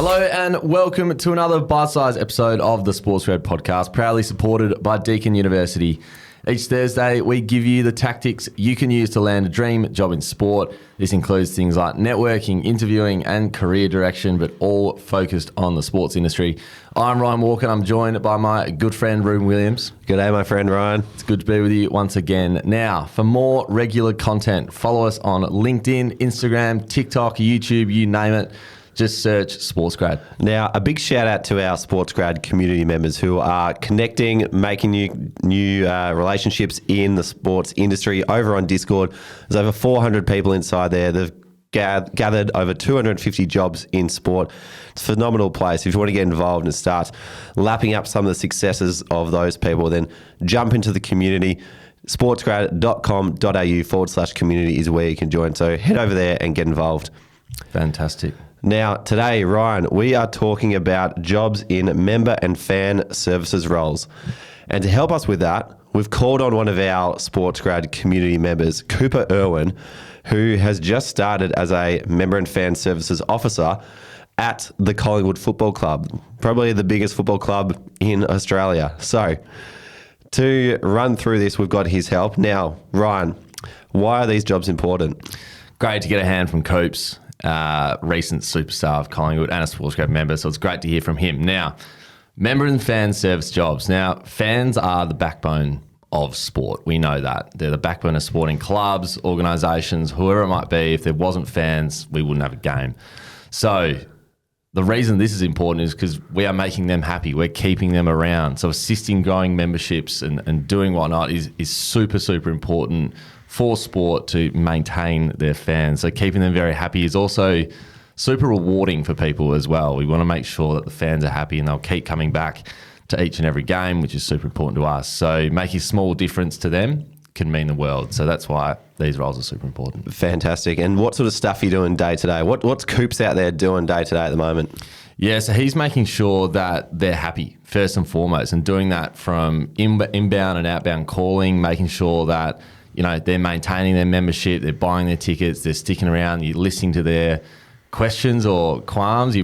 Hello and welcome to another bite-sized episode of the SportsGrad podcast, proudly supported by Deakin University. Each Thursday, we give you the tactics you can use to land a dream job in sport. This includes things like networking, interviewing and career direction, but all focused on the sports industry. I'm Ryan Walker and I'm joined by my good friend, Ruben Williams. G'day, my friend Ryan. It's good to be with you once again. Now, for more regular content, follow us on LinkedIn, Instagram, TikTok, YouTube, you name it. Just search SportsGrad. Now, a big shout out to our SportsGrad community members who are connecting, making new relationships in the sports industry over on Discord. There's over 400 people inside there. They've gathered over 250 jobs in sport. It's a phenomenal place. If you want to get involved and start lapping up some of the successes of those people, then jump into the community. sportsgrad.com.au/community is where you can join. So head over there and get involved. Fantastic. Now, today, Ryan, we are talking about jobs in member and fan services roles. And to help us with that, we've called on one of our SportsGrad community members, Cooper Irwin, who has just started as a member and fan services officer at the Collingwood Football Club, probably the biggest football club in Australia. So, to run through this, we've got his help. Now, Ryan, why are these jobs important? Great to get a hand from Coops. Recent superstar of Collingwood and a SportsGrad member, so it's great to hear from him. Now, member and fan service jobs. Now, fans are the backbone of sport. We know that. They're the backbone of sporting clubs, organisations, whoever it might be. If there wasn't fans, we wouldn't have a game. So the reason this is important is because we are making them happy. We're keeping them around. So assisting growing memberships and doing whatnot is super, super important for sport to maintain their fans. So keeping them very happy is also super rewarding for people as well. We want to make sure that the fans are happy and they'll keep coming back to each and every game, which is super important to us. So making a small difference to them can mean the world. So that's why these roles are super important. Fantastic. And what sort of stuff are you doing day to day? What's Coops out there doing day to day at the moment? Yeah, so he's making sure that they're happy first and foremost, and doing that from inbound and outbound calling, making sure that they're maintaining their membership, they're buying their tickets, they're sticking around, you're listening to their questions or qualms. A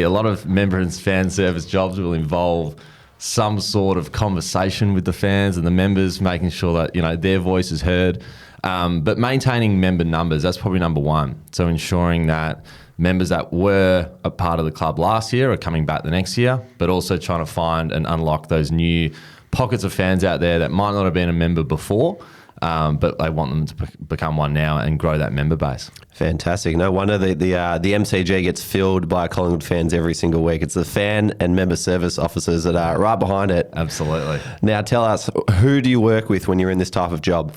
lot of member and fan service jobs will involve some sort of conversation with the fans and the members, making sure that, their voice is heard. But maintaining member numbers, that's probably number one. So ensuring that members that were a part of the club last year are coming back the next year, but also trying to find and unlock those new pockets of fans out there that might not have been a member before, but they want them to become one now and grow that member base. Fantastic. No wonder the MCG gets filled by Collingwood fans every single week. It's the fan and member service officers that are right behind it. Absolutely. Now tell us, who do you work with when you're in this type of job?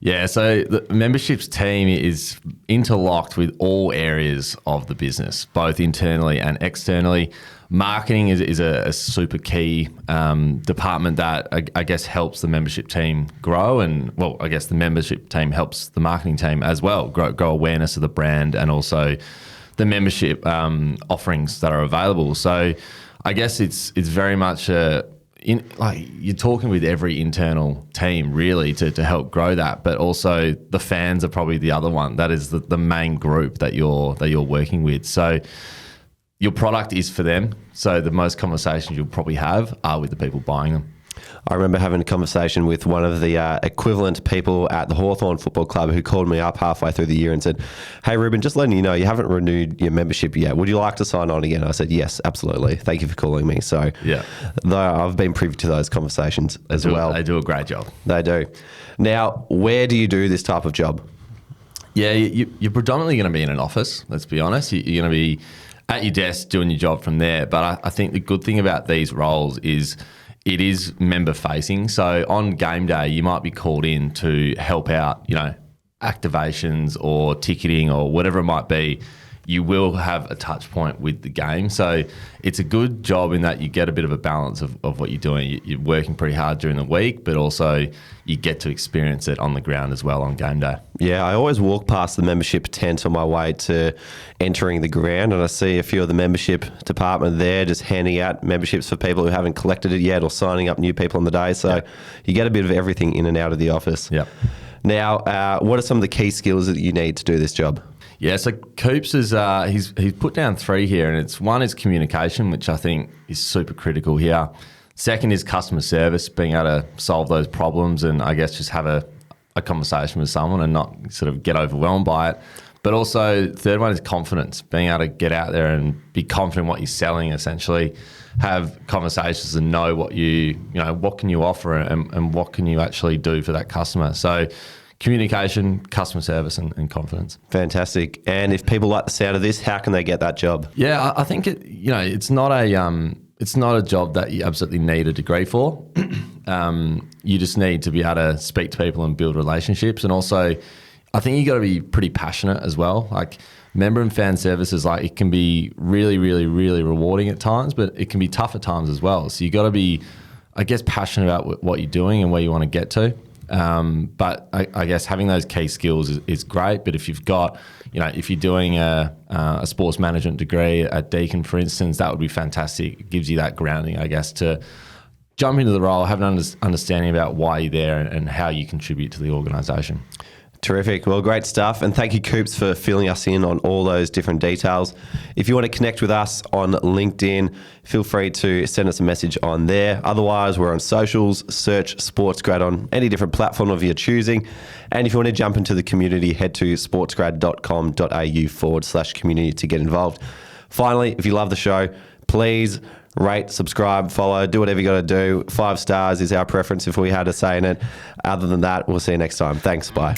Yeah, so the memberships team is interlocked with all areas of the business, both internally and externally. Marketing is a super key department that I guess helps the membership team grow, and I guess the membership team helps the marketing team as well grow awareness of the brand and also the membership offerings that are available. So I guess it's very much you're talking with every internal team really to help grow that, but also the fans are probably the other one. That is the main group that you're working with. So your product is for them. So the most conversations you'll probably have are with the people buying them. I remember having a conversation with one of the equivalent people at the Hawthorn Football Club who called me up halfway through the year and said, "Hey, Ruben, just letting you know, you haven't renewed your membership yet. Would you like to sign on again?" I said, "Yes, absolutely. Thank you for calling me." So yeah, though I've been privy to those conversations as well. They do a great job. They do. Now, where do you do this type of job? Yeah, you're predominantly going to be in an office, let's be honest. You're going to be at your desk doing your job from there. But I think the good thing about these roles is it is member facing. So on game day, you might be called in to help out, activations or ticketing or whatever it might be. You will have a touch point with the game. So it's a good job in that you get a bit of a balance of what you're doing. You're working pretty hard during the week, but also you get to experience it on the ground as well on game day. Yeah, I always walk past the membership tent on my way to entering the ground, and I see a few of the membership department there just handing out memberships for people who haven't collected it yet or signing up new people on the day. So you get a bit of everything in and out of the office. Yeah. Now, what are some of the key skills that you need to do this job? Yeah, so Coops is he's put down 3 here, and it's one is communication, which I think is super critical here. Second is customer service, being able to solve those problems, and I guess just have a conversation with someone and not sort of get overwhelmed by it. But also, third one is confidence, being able to get out there and be confident in what you're selling, essentially. Have conversations and know what what can you offer and what can you actually do for that customer. So communication, customer service and confidence. Fantastic. And if people like the sound of this, how can they get that job? Yeah, I think it's not a job that you absolutely need a degree for. You just need to be able to speak to people and build relationships. And also, I think you got to be pretty passionate as well. Like member and fan services, like it can be really, really, really rewarding at times, but it can be tough at times as well. So you got to be, I guess, passionate about what you're doing and where you want to get to. But I guess having those key skills is great. But if you've got, if you're doing a sports management degree at Deakin, for instance, that would be fantastic. It gives you that grounding, I guess, to jump into the role, have an understanding about why you're there and how you contribute to the organisation. Terrific. Well, great stuff. And thank you, Coops, for filling us in on all those different details. If you want to connect with us on LinkedIn, feel free to send us a message on there. Otherwise, we're on socials. Search SportsGrad on any different platform of your choosing. And if you want to jump into the community, head to sportsgrad.com.au/community to get involved. Finally, if you love the show, please rate, subscribe, follow, do whatever you got to do. 5 stars is our preference if we had a say in it. Other than that, we'll see you next time. Thanks. Bye.